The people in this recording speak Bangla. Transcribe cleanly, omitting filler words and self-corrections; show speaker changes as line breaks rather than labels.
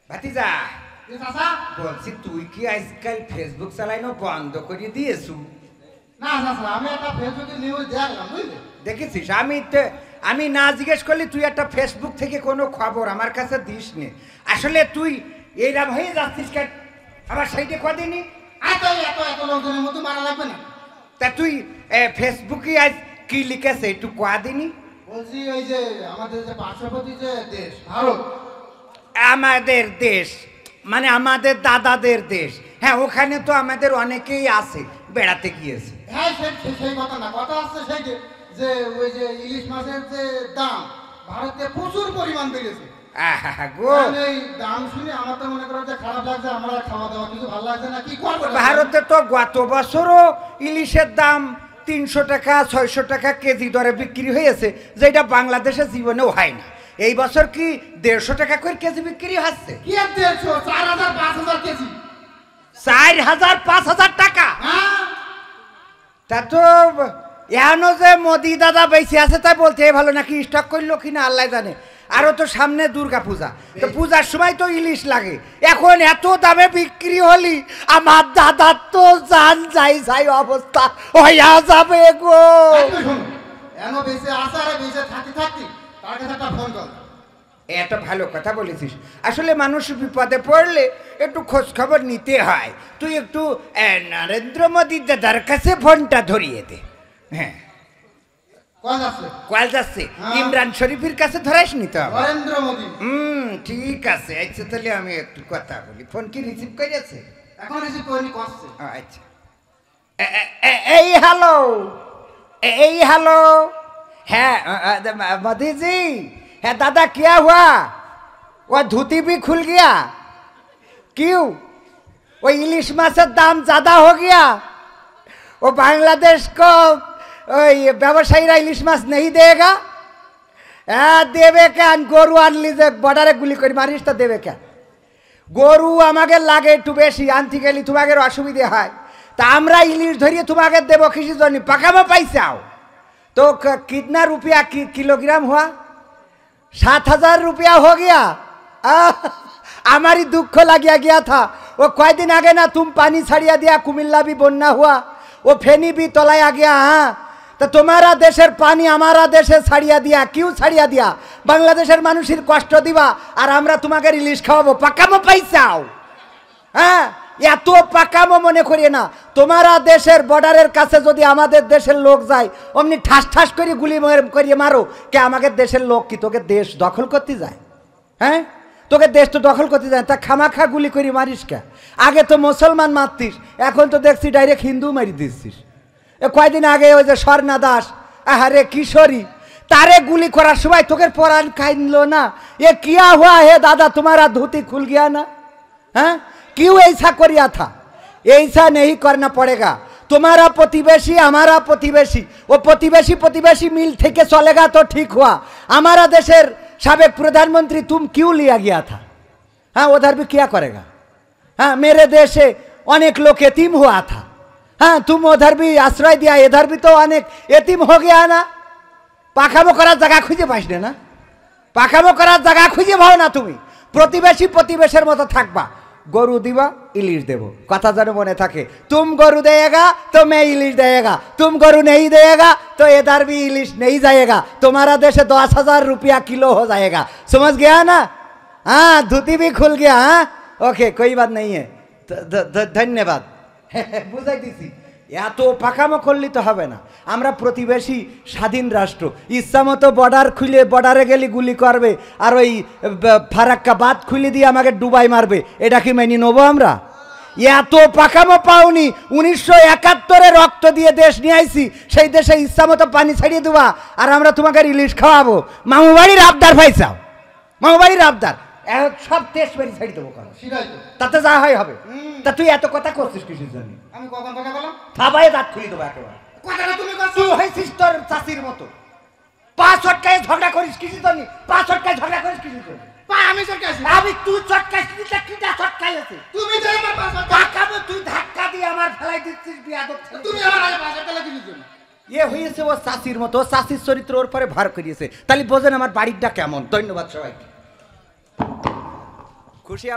ভাতিজা বলছি তুই কি আজকাল ফেসবুক চালাইনো বন্ধ করে দিয়েছু?
না আমি একটা ফেসবুকে নিউজ দেখলাম, বুঝলি?
দেখেছিস? আমি না জিজ্ঞেস করলি তুই একটা ফেসবুক থেকে কোনো খবর আমার কাছে দিস নে। আসলে তুই এইরকম হয়ে যাচ্ছিস কেন? আমার সেইটা কদিনই
এত লোকজনের মতো মারা লাগবে না।
তা তুই ফেসবুকে আজ কি লিখেছে একটু কদিনই?
বলছি ওই যে আমাদের যে পার্শ্ববর্তী যে দেশ ভারত,
আমাদের দেশ মানে আমাদের দাদাদের দেশ, হ্যাঁ ওখানে তো আমাদের অনেকেই আছে, বেড়াতে গিয়েছে।
হ্যাঁ সেই কথা না, কথা হচ্ছে সেই যে ওই যে ইলিশ মাছের যে দাম ভারতে প্রচুর পরিমাণ বেড়েছে। এই দাম শুনে আমার তো মনে করো যে খারাপ লাগছে, আমরা খাওয়া দাওয়া কিছু ভালো লাগছে না, কি করবো?
ভারতে তো গত বছরও ইলিশের দাম 300 টাকা 600 টাকা কেজি দরে বিক্রি হয়েছে, যেটা বাংলাদেশে জীবনেও হয় না। এই বছর কি 150 টাকা করে কেজি বিক্রি হচ্ছে?
কি 150, 4000 5000 কেজি,
4000 5000 টাকা। তা তো এখনো যে মোদি দাদা বেঁচে আছে তাই বলতে ভালো, নাকি স্টক করলো কিনা আল্লাহ জানে। আরো তো সামনে দুর্গা পূজা, তো পূজার সময় তো ইলিশ লাগে। এখন এত দামে বিক্রি হলি আমার দাদার তো জান যাই অবস্থা হইয়া যাবে গো।
এনো বেঁচে আসে আর বেঁচে থাকতে তার কাছে একটা ফোন কর।
এটা ভালো কথা বলেছিস। আসলে মানুষ বিপদে পড়লে একটু খোঁজ খবর নিতে হয়। তুই একটু নরেন্দ্র মোদী দাদার কাছে ফোনটা ধরিয়ে দে। হ্যাঁ কল যাচ্ছে, ইমরান শরীফের কাছে ধরাইস নি তো?
নরেন্দ্র মোদী।
ঠিক আছে, আচ্ছা তাহলে আমি একটু কথা বলি। ফোন কি রিসিভ করেছে?
এখন রিসিভ করিনি, করছে।
আচ্ছা এই হ্যালো, এই হ্যালো। হ্যাঁ मोदी जी, है दादा क्या हुआ? वो धोती भी खुल गया क्यों? वो इलिश माছের দাম ज़्यादा हो गया। वो बांग्लादेश को व्यवसायीरा इलिश माছ नहीं देगा। देवे क्या? গরু আনলি যে বর্ডারে গুলি করে মারিস তা দেবে কেন? গরু আমাকে লাগে একটু বেশি, আনতে গেলে তোমাকে অসুবিধে হয়, তা আমরা ইলিশ ধরিয়ে তোমাকে দেবো কিসের জন্য? পাকামো পাইছাও तो कितना रुपया किलोग्राम हुआ? 7000 रुपया हो गया। हमारी दुख लगिया गया था। वो कई दिन आगे ना तुम पानी छड़िया दिया, कुमिल्ला भी बन्ना हुआ, वो फेनी भी तोलाया गया। हाँ तो तुम्हारा देशेर पानी हमारा देशे छड़िया दिया, क्यों छड़िया दिया? बांग्लादेशेर मानुषेर कष्ट दिवा और आमरा तुम्हाके इलिश खावाबो, पाकामो पाइछाओ। हाँ এত পাকামো মনে করিয়ে না। তোমারা দেশের বর্ডারের কাছে যদি আমাদের দেশের লোক যায় অমনি ঠাস ঠাস করে গুলি করিয়ে মারো কে? আমাদের দেশের লোক কি তোকে দেশ দখল করতে যায়? হ্যাঁ তোকে দেশ তো দখল করতে যায়, তা খামাখা গুলি করে মারিস কে? আগে তো মুসলমান মারতিস, এখন তো দেখছি ডাইরেক্ট হিন্দু মারি দিচ্ছিস। কয়দিন আগে ওই যে স্বর্ণা দাস, আরে কিশোরী, তারে গুলি করার সময় তোকে পরাণ খাইলো না? এ কিয়া হুয়া হে দাদা, তোমারা ধুতি খুল গিয়া না? হ্যাঁ क्यों ऐसा करिया था? ऐसा नहीं करना पड़ेगा। तुम्हारा प्रतिवेशी हमारा प्रतिवेशी, वो प्रतिवेशी प्रतिवेशी मिल থেকে चलेगा तो ठीक हुआ। हमारा देशेर साबिक प्रधानमंत्री तुम क्यों लिया गया था? हाँ उधर भी क्या करेगा? हाँ मेरे देश से अनेक लोग यतीम हुआ था। हाँ तुम उधर भी आश्रय दिया, इधर भी तो अनेक यतीम हो गया ना। পাকামো করার জায়গা খুঁজে পাইস না? পাকামো করার জায়গা খুঁজে পাও না তুমি? প্রতিবেশী প্রতিবেশের মতো থাকবা। গরু দিবা, ইলিশ দেবো, কথা যেন মনে থাকে। तुम गरु देगा तो मैं इलिश देगा, तुम गरु नहीं देगा तो इधर भी इलिश नहीं जाएगा। तुम्हारा देश 10,000 रुपया किलो हो जाएगा, समझ गया ना? हाँ धोती भी खुल गया। हाँ ओके कोई बात नहीं है, धन्यवाद। बुझाई दिছি, এত পাকামো করলে তো হবে না। আমরা প্রতিবেশী স্বাধীন রাষ্ট্র, ইচ্ছা মতো বর্ডার খুলে বর্ডারে গেলে গুলি করবে আর ওই ফারাক্কা বাঁধ খুলে দিয়ে আমাকে ডুবাই মারবে, এটা কি মেনে নেবো আমরা? এত পাকামো পাওনি। 1971-এ রক্ত দিয়ে দেশ নিয়ে আইছি, সেই দেশে ইচ্ছা মতো পানি ছাড়িয়ে দেবা আর আমরা তোমাকে ইলিশ খাওয়াবো। মামু বাড়ির আবদার পাইছাও, মামু বাড়ির আবদার সব দেশ বাড়ি ছাড়ি দেবো, তাতে যা হয় হবে। তা তুই এত কথা করছিস কিসের জন্য?
আমি কখন কথা বললাম?
থাবায় দাঁত খুলে দেবো একেবারে।
কথাটা তুমি
তুই হয়েছিস তোর চাষির মতো, পা চটকায় ঝগড়া করিস কিসের জন্য? পা চটকায় ঝগড়া করিস কিসের জন্য?
পা আমি চটকাইছি?
আমি তুই চটকাইছিস, কিটা চটকাই আছে?
তুমি যে আমার পা
চটকাবো, তুই ধাক্কা দিয়ে আমার ফেলাই দিচ্ছিস বিয়াদব।
তুমি আমার আগে পা চটকালে কিসের জন্য?
এ হয়েছে ও চাষির মতো, চাষির চরিত্র ওর পরে ভার করিয়েছে। তাহলে বোঝেন আমার বাড়িটা কেমন। ধন্যবাদ সবাইকে। খুশি